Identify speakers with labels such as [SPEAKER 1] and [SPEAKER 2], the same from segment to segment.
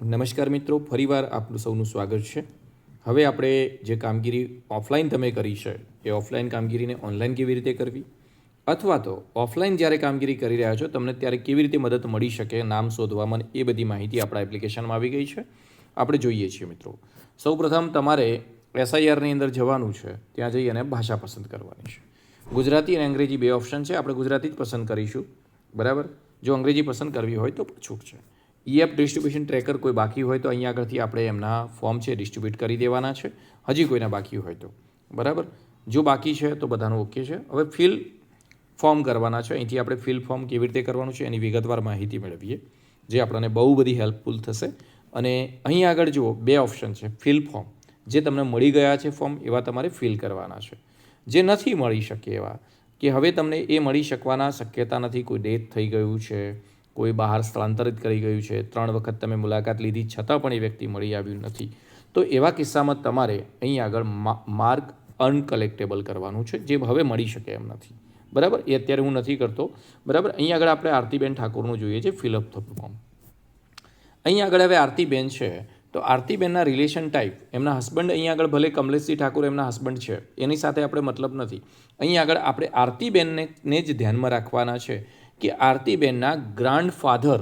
[SPEAKER 1] નમસ્કાર મિત્રો, ફરીવાર આપનું સૌનું સ્વાગત છે. હવે આપણે જે કામગીરી ઓફલાઈન તમે કરી છે એ ઓફલાઈન કામગીરીને ઓનલાઈન કેવી રીતે કરવી, અથવા તો ઓફલાઈન જ્યારે કામગીરી કરી રહ્યા છો તમને ત્યારે કેવી રીતે મદદ મળી શકે નામ શોધવામાં, એ બધી માહિતી આપણા એપ્લિકેશનમાં આવી ગઈ છે. આપણે જોઈએ છીએ મિત્રો. સૌપ્રથમ તમારે SIRની અંદર જવાનું છે, ત્યાં જઈ અને ભાષા પસંદ કરવાની છે. ગુજરાતી અને અંગ્રેજી બે ઓપ્શન છે, આપણે ગુજરાતી જ પસંદ કરીશું. બરાબર. જો અંગ્રેજી પસંદ કરવી હોય તો છૂટ છે. EF ડિસ્ટ્રીબ્યુશન ટ્રેકર કોઈ બાકી હોય તો અહીંયા આગળથી આપણે એમના ફોર્મ છે ડિસ્ટ્રીબ્યુટ કરી દેવાના છે, હજી કોઈના બાકી હોય તો. બરાબર. જો બાકી છે તો બધાનું ઓકે છે. હવે ફિલ ફોર્મ કરવાના છે. અહીંથી આપણે ફિલ ફોર્મ કેવી રીતે કરવાનું છે એની વિગતવાર માહિતી મેળવીએ, જે આપણને બહુ બધી હેલ્પફુલ થશે. અને અહીં આગળ જુઓ, બે ઓપ્શન છે. ફિલ ફોર્મ, જે તમને મળી ગયા છે ફોર્મ એવા તમારે ફિલ કરવાના છે. જે નથી મળી શકે એવા, કે હવે તમને એ મળી શકવાના શક્યતા નથી, કોઈ ડેથ થઈ ગયું છે, કોઈ બહાર સ્થળાંતરિત કરી ગયું છે, 3 વખત તમે મુલાકાત લીધી છતાં પણ એ વ્યક્તિ મળી આવ્યું નથી, તો એવા કિસ્સામાં તમારે અહીં આગળ માર્ક અનકલેક્ટેબલ કરવાનું છે, જે હવે મળી શકે એમ નથી. બરાબર. એ અત્યારે હું નથી કરતો. બરાબર. અહીં આગળ આપણે આરતીબેન ઠાકોરનું જોઈએ છે ફિલઅપ ફોર્મ. અહીં આગળ હવે આરતીબેન છે, તો આરતીબેનના રિલેશન ટાઈપ, એમના હસબન્ડ અહીં આગળ ભલે કમલેશજી ઠાકોર એમના હસબન્ડ છે, એની સાથે આપણે મતલબ નથી. અહીં આગળ આપણે આરતીબેનને જ ધ્યાનમાં રાખવાના છે કે આરતીબેનના ગ્રાન્ડ ફાધર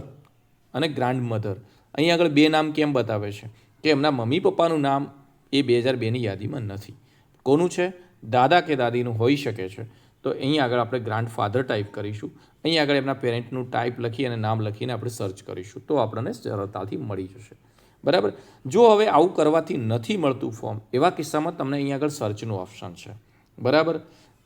[SPEAKER 1] અને ગ્રાન્ડ મધર. અહીં આગળ બે નામ કેમ બતાવે છે કે એમના મમ્મી પપ્પાનું નામ એ 2002ની યાદીમાં નથી. કોનું છે? દાદા કે દાદીનું હોઈ શકે છે. તો અહીં આગળ આપણે ગ્રાન્ડ ફાધર ટાઈપ કરીશું. અહીં આગળ એમના પેરેન્ટનું ટાઈપ લખી અને નામ લખીને આપણે સર્ચ કરીશું, તો આપણને સરળતાથી મળી જશે. બરાબર. જો હવે આવું કરવાથી નથી મળતું ફોર્મ, એવા કિસ્સામાં તમને અહીં આગળ સર્ચનું ઓપ્શન છે. બરાબર.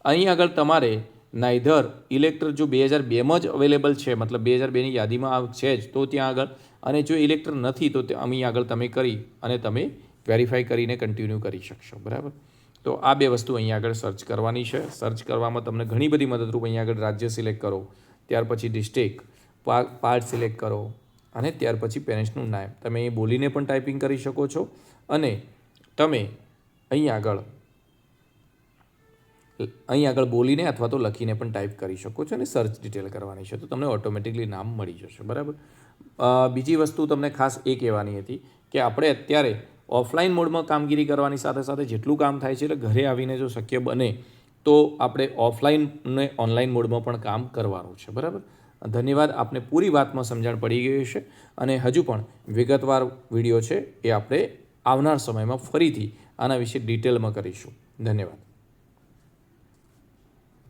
[SPEAKER 1] અહીં આગળ તમારે નાઇધર ઇલેક્ટર જો 2002માં જ અવેલેબલ છે, મતલબ 2002ની યાદીમાં છે જ, તો ત્યાં આગળ, અને જો ઇલેક્ટર નથી તો અહીં આગળ તમે કરી અને તમે વેરીફાઈ કરીને કન્ટિન્યુ કરી શકશો. બરાબર. તો આ બે વસ્તુ અહીં આગળ સર્ચ કરવાની છે. સર્ચ કરવામાં તમને ઘણી બધી મદદરૂપ. અહીં આગળ રાજ્ય સિલેક્ટ કરો, ત્યાર પછી ડિસ્ટ્રિક્ટ, પાર્ટ સિલેક્ટ કરો, અને ત્યાર પછી પેરેન્ટ્સનું નામ. તમે એ બોલીને પણ ટાઈપિંગ કરી શકો છો, અને તમે અહીં આગળ બોલીને અથવા તો લખીને પણ ટાઈપ કરી શકો છો, અને સર્ચ ડિટેલ કરવાની છે, તો તમને ઓટોમેટિકલી નામ મળી જશે. બરાબર. બીજી વસ્તુ તમને ખાસ એ કહેવાની હતી કે આપણે અત્યારે ઓફલાઈન મોડમાં કામગીરી કરવાની સાથે સાથે જેટલું કામ થાય છે, એટલે ઘરે આવીને જો શક્ય બને તો આપણે ઓફલાઈન ને ઓનલાઈન મોડમાં પણ કામ કરવાનું છે. બરાબર. ધન્યવાદ. આપને પૂરી વાતમાં સમજણ પડી ગઈ હશે, અને હજુ પણ વિગતવાર વિડીયો છે એ આપણે આવનાર સમયમાં ફરીથી આના વિશે ડિટેલમાં કરીશું. ધન્યવાદ.